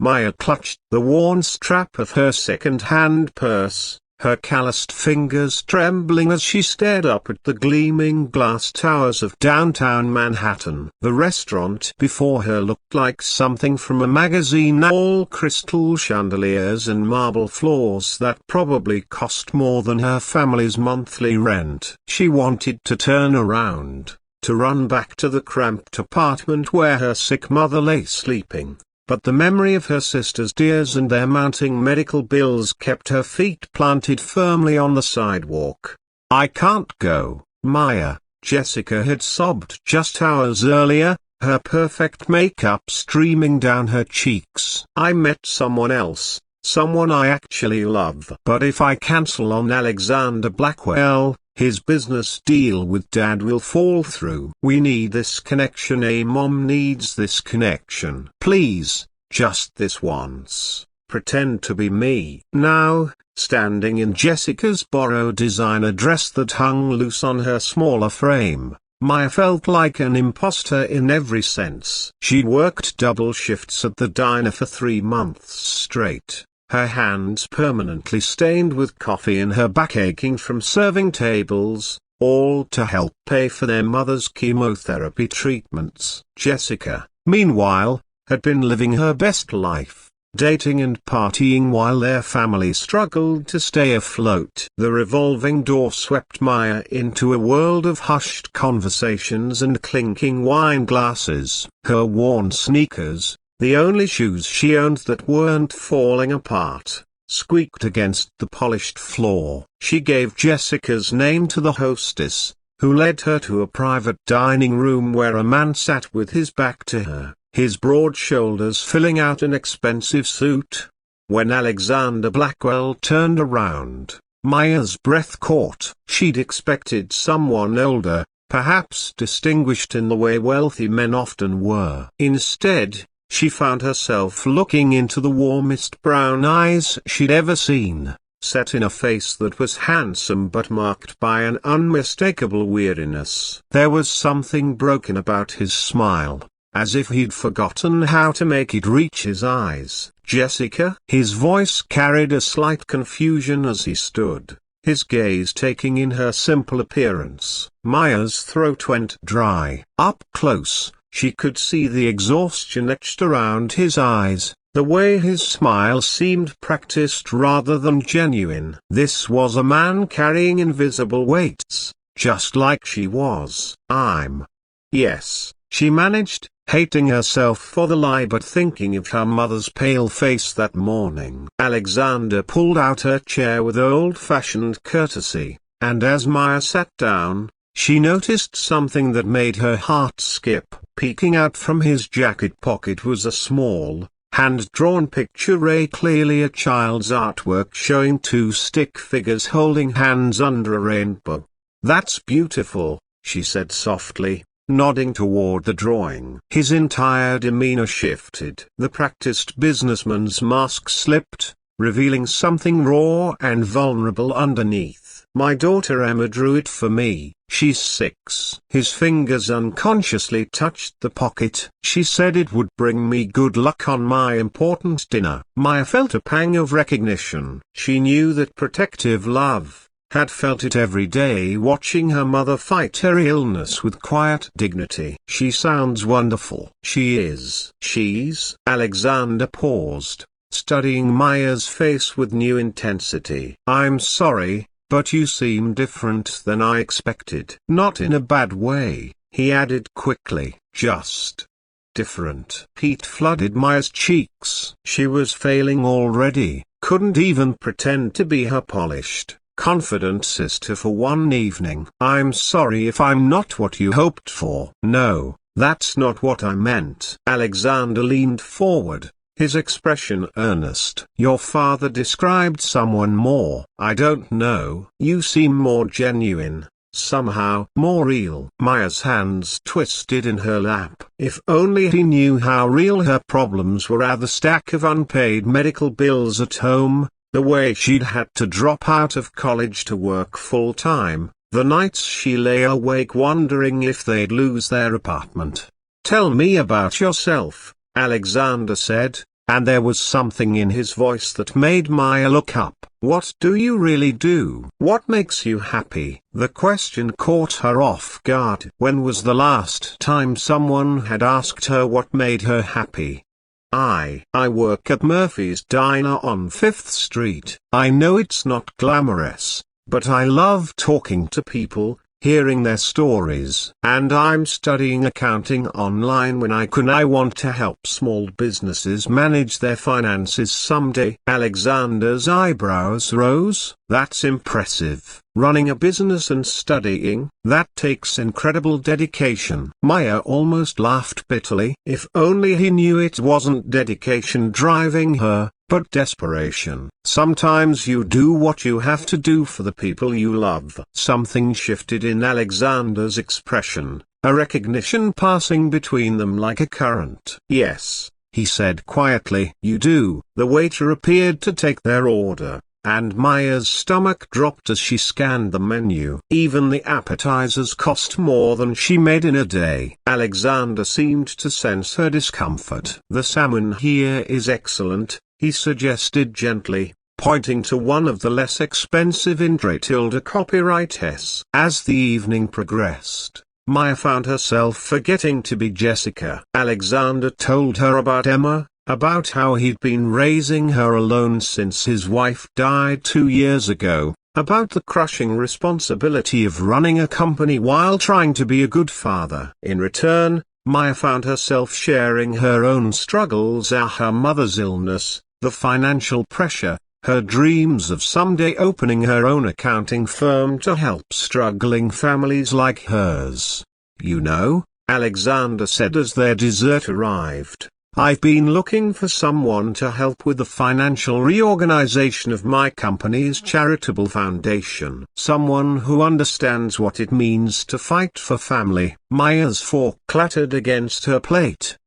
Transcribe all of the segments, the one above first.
Maya clutched the worn strap of her second-hand purse, her calloused fingers trembling as she stared up at the gleaming glass towers of downtown Manhattan. The restaurant before her looked like something from a magazine, all crystal chandeliers and marble floors that probably cost more than her family's monthly rent. She wanted to turn around, to run back to the cramped apartment where her sick mother lay sleeping. But the memory of her sister's tears and their mounting medical bills kept her feet planted firmly on the sidewalk. "I can't go, Maya," Jessica had sobbed just hours earlier, her perfect makeup streaming down her cheeks. "I met someone else, someone I actually love. But if I cancel on Alexander Blackwell, his business deal with Dad will fall through. We need this connection. Mom needs this connection. Please, just this once, pretend to be me." Now, standing in Jessica's borrowed designer dress that hung loose on her smaller frame, Maya felt like an imposter in every sense. She'd worked double shifts at the diner for 3 months straight, her hands permanently stained with coffee and her back aching from serving tables, all to help pay for their mother's chemotherapy treatments. Jessica, meanwhile, had been living her best life, dating and partying while their family struggled to stay afloat. The revolving door swept Maya into a world of hushed conversations and clinking wine glasses. Her worn sneakers, the only shoes she owned that weren't falling apart, squeaked against the polished floor. She gave Jessica's name to the hostess, who led her to a private dining room where a man sat with his back to her, his broad shoulders filling out an expensive suit. When Alexander Blackwell turned around, Maya's breath caught. She'd expected someone older, perhaps distinguished in the way wealthy men often were. Instead, she found herself looking into the warmest brown eyes she'd ever seen, set in a face that was handsome but marked by an unmistakable weariness. There was something broken about his smile, as if he'd forgotten how to make it reach his eyes. "Jessica?" His voice carried a slight confusion as he stood, his gaze taking in her simple appearance. Maya's throat went dry. Up close, she could see the exhaustion etched around his eyes, the way his smile seemed practiced rather than genuine. This was a man carrying invisible weights, just like she was. Yes, she managed, hating herself for the lie but thinking of her mother's pale face that morning. Alexander pulled out her chair with old-fashioned courtesy, and as Maya sat down, she noticed something that made her heart skip. Peeking out from his jacket pocket was a small, hand-drawn picture, clearly a child's artwork showing 2 stick figures holding hands under a rainbow. "That's beautiful," she said softly, nodding toward the drawing. His entire demeanor shifted. The practiced businessman's mask slipped, revealing something raw and vulnerable underneath. "My daughter Emma drew it for me. She's 6. His fingers unconsciously touched the pocket. "She said it would bring me good luck on my important dinner." Maya felt a pang of recognition. She knew that protective love, had felt it every day watching her mother fight her illness with quiet dignity. "She sounds wonderful." "She is." "She's?" Alexander paused, studying Maya's face with new intensity. "I'm sorry, but you seem different than I expected." "Not in a bad way," he added quickly, "just different." Heat flooded Maya's cheeks. She was failing already, couldn't even pretend to be her polished, confident sister for one evening. "I'm sorry if I'm not what you hoped for." "No, that's not what I meant." Alexander leaned forward, his expression earnest. "Your father described someone more." "I don't know." "You seem more genuine, somehow more real." Maya's hands twisted in her lap. If only he knew how real her problems were, the stack of unpaid medical bills at home, the way she'd had to drop out of college to work full-time, the nights she lay awake wondering if they'd lose their apartment. "Tell me about yourself," Alexander said, and there was something in his voice that made Maya look up. "What do you really do? What makes you happy?" The question caught her off guard. When was the last time someone had asked her what made her happy? I work at Murphy's Diner on 5th Street. I know it's not glamorous, but I love talking to people, hearing their stories. And I'm studying accounting online when I can. I want to help small businesses manage their finances someday. Alexander's eyebrows rose. That's impressive. Running a business and studying, that takes incredible dedication. Maya almost laughed bitterly. If only he knew it wasn't dedication driving her, but desperation. Sometimes you do what you have to do for the people you love. Something shifted in Alexander's expression, a recognition passing between them like a current. "Yes," he said quietly. "You do." The waiter appeared to take their order, and Maya's stomach dropped as she scanned the menu. Even the appetizers cost more than she made in a day. Alexander seemed to sense her discomfort. "The salmon here is excellent," he suggested gently, pointing to one of the less expensive in Fairytale copyright S. As the evening progressed, Maya found herself forgetting to be Jessica. Alexander told her about Emma, about how he'd been raising her alone since his wife died 2 years ago, about the crushing responsibility of running a company while trying to be a good father. In return, Maya found herself sharing her own struggles, her mother's illness, the financial pressure, her dreams of someday opening her own accounting firm to help struggling families like hers. "You know," Alexander said as their dessert arrived, "I've been looking for someone to help with the financial reorganization of my company's charitable foundation. Someone who understands what it means to fight for family." Maya's fork clattered against her plate.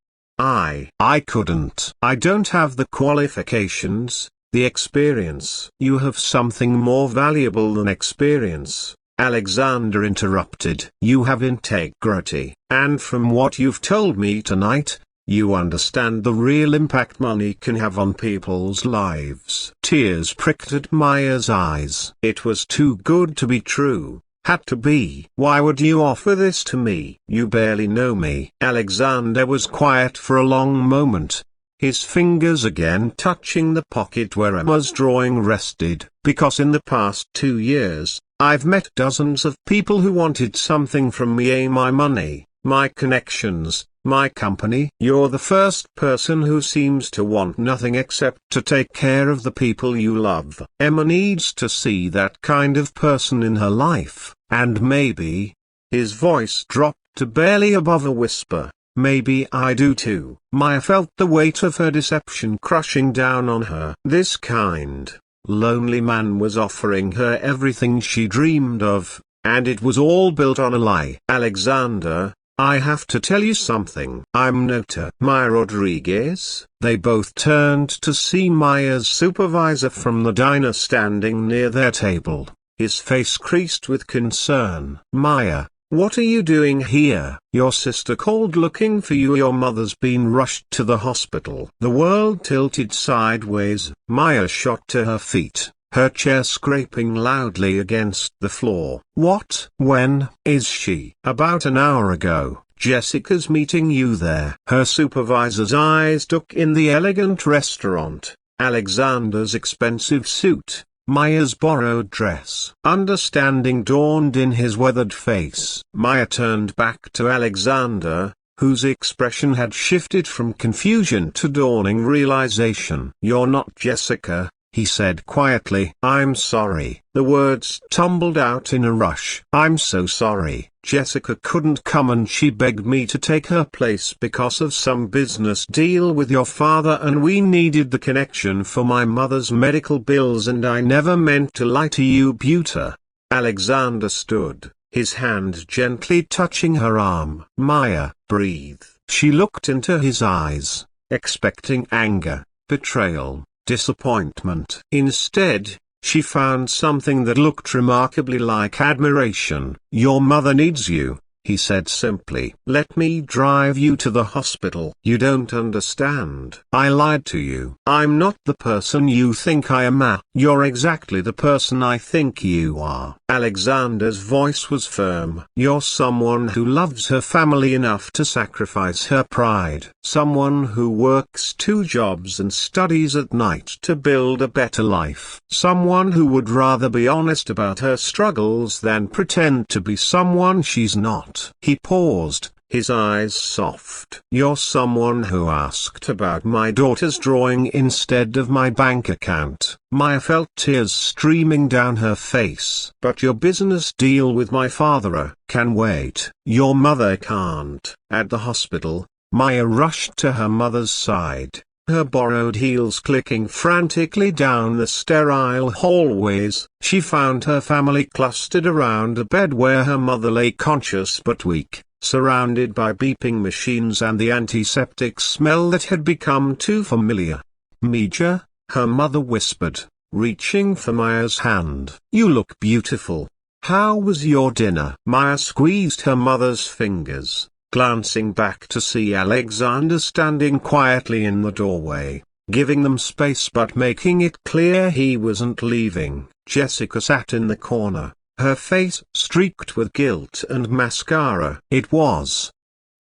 I couldn't. I don't have the qualifications, the experience." "You have something more valuable than experience," Alexander interrupted. "You have integrity, and from what you've told me tonight, you understand the real impact money can have on people's lives." Tears pricked at Maya's eyes. It was too good to be true. Had to be. "Why would you offer this to me? You barely know me." Alexander was quiet for a long moment, his fingers again touching the pocket where Emma's drawing rested. "Because in the past 2 years, I've met dozens of people who wanted something from me, my money, my connections, my company. You're the first person who seems to want nothing except to take care of the people you love. Emma needs to see that kind of person in her life, and maybe," his voice dropped to barely above a whisper, "maybe I do too." Maya felt the weight of her deception crushing down on her. This kind, lonely man was offering her everything she dreamed of, and it was all built on a lie. "Alexander, I have to tell you something. I'm Nota Maya Rodriguez." They both turned to see Maya's supervisor from the diner standing near their table, his face creased with concern. "Maya, what are you doing here?" "Your sister called looking for you. Your mother's been rushed to the hospital." The world tilted sideways. Maya shot to her feet, her chair scraping loudly against the floor. "What? When is she?" "About an hour ago. Jessica's meeting you there." Her supervisor's eyes took in the elegant restaurant, Alexander's expensive suit, Maya's borrowed dress. Understanding dawned in his weathered face. Maya turned back to Alexander, whose expression had shifted from confusion to dawning realization. "You're not Jessica," he said quietly. "I'm sorry." The words tumbled out in a rush. "I'm so sorry. Jessica couldn't come and she begged me to take her place because of some business deal with your father, and we needed the connection for my mother's medical bills, and I never meant to lie to you, Buta." Alexander stood, his hand gently touching her arm. "Maya, breathe." She looked into his eyes, expecting anger, betrayal, disappointment. Instead, she found something that looked remarkably like admiration. "Your mother needs you," he said simply. "Let me drive you to the hospital." "You don't understand. I lied to you. I'm not the person you think I am. You're exactly the person I think you are." Alexander's voice was firm. "You're someone who loves her family enough to sacrifice her pride. Someone who works 2 jobs and studies at night to build a better life. Someone who would rather be honest about her struggles than pretend to be someone she's not." He paused, his eyes soft. "You're someone who asked about my daughter's drawing instead of my bank account." Maya felt tears streaming down her face. "But your business deal with my father can wait." "Your mother can't." At the hospital, Maya rushed to her mother's side, her borrowed heels clicking frantically down the sterile hallways. She found her family clustered around a bed where her mother lay conscious but weak, surrounded by beeping machines and the antiseptic smell that had become too familiar. "Mija," her mother whispered, reaching for Maya's hand. "You look beautiful. How was your dinner?" Maya squeezed her mother's fingers, glancing back to see Alexander standing quietly in the doorway, giving them space but making it clear he wasn't leaving. Jessica sat in the corner, her face streaked with guilt and mascara. "It was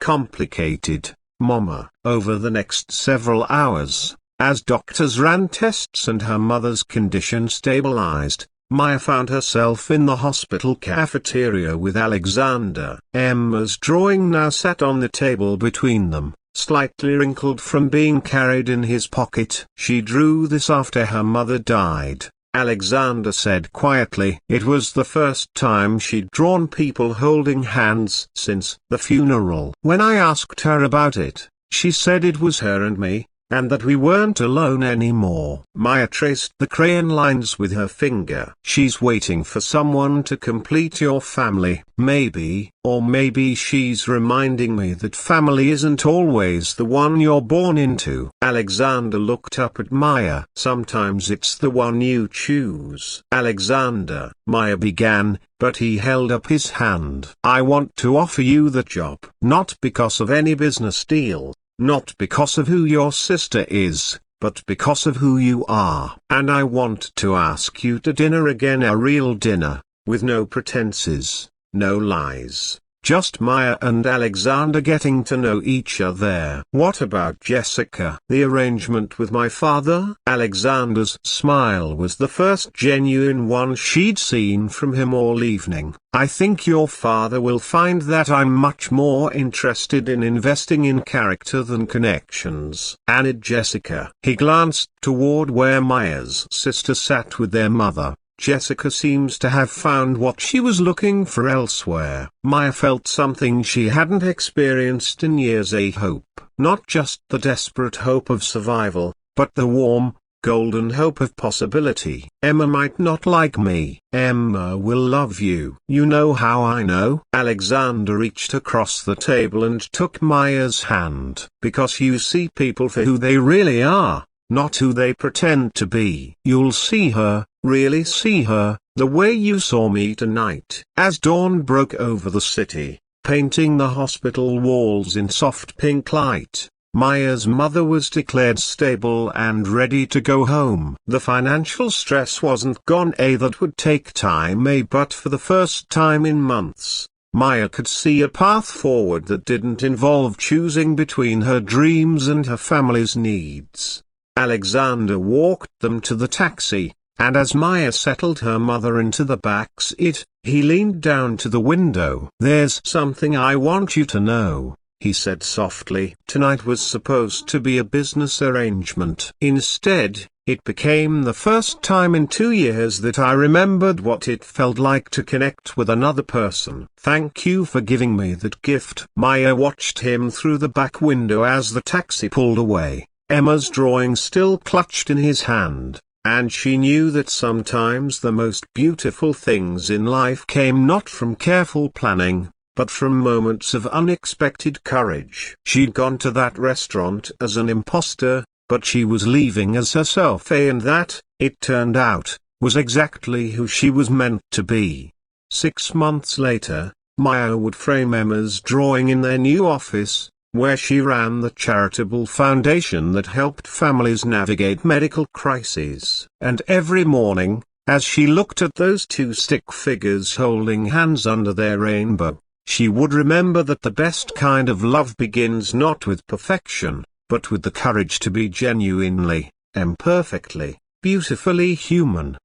complicated, Mama." Over the next several hours, as doctors ran tests and her mother's condition stabilized, Maya found herself in the hospital cafeteria with Alexander. Emma's drawing now sat on the table between them, slightly wrinkled from being carried in his pocket. "She drew this after her mother died," Alexander said quietly. It was the first time she'd drawn people holding hands since the funeral. "When I asked her about it, she said it was her and me, and that we weren't alone anymore." Maya traced the crayon lines with her finger. "She's waiting for someone to complete your family. Maybe, or maybe she's reminding me that family isn't always the one you're born into." Alexander looked up at Maya. "Sometimes it's the one you choose." "Alexander," Maya began, but he held up his hand. "I want to offer you the job. Not because of any business deal. Not because of who your sister is, but because of who you are. And I want to ask you to dinner again, a real dinner, with no pretenses, no lies. Just Maya and Alexander getting to know each other." "What about Jessica?" "The arrangement with my father?" Alexander's smile was the first genuine one she'd seen from him all evening. "I think your father will find that I'm much more interested in investing in character than connections." "And Jessica?" He glanced toward where Maya's sister sat with their mother. "Jessica seems to have found what she was looking for elsewhere." Maya felt something she hadn't experienced in years, a hope. Not just the desperate hope of survival, but the warm, golden hope of possibility. "Emma might not like me." "Emma will love you." "You know how I know?" Alexander reached across the table and took Maya's hand. "Because you see people for who they really are, not who they pretend to be. You'll see her, really see her, the way you saw me tonight." As dawn broke over the city, painting the hospital walls in soft pink light, Maya's mother was declared stable and ready to go home. The financial stress wasn't gone. That would take time, but for the first time in months, Maya could see a path forward that didn't involve choosing between her dreams and her family's needs. Alexander walked them to the taxi, and as Maya settled her mother into the back seat, he leaned down to the window. "There's something I want you to know," he said softly. "Tonight was supposed to be a business arrangement. Instead, it became the first time in 2 years that I remembered what it felt like to connect with another person. Thank you for giving me that gift." Maya watched him through the back window as the taxi pulled away, Emma's drawing still clutched in his hand, and she knew that sometimes the most beautiful things in life came not from careful planning, but from moments of unexpected courage. She'd gone to that restaurant as an imposter, but she was leaving as herself, and that, it turned out, was exactly who she was meant to be. 6 months later, Maya would frame Emma's drawing in their new office, where she ran the charitable foundation that helped families navigate medical crises. And every morning, as she looked at those two stick figures holding hands under their rainbow, she would remember that the best kind of love begins not with perfection, but with the courage to be genuinely, imperfectly, beautifully human.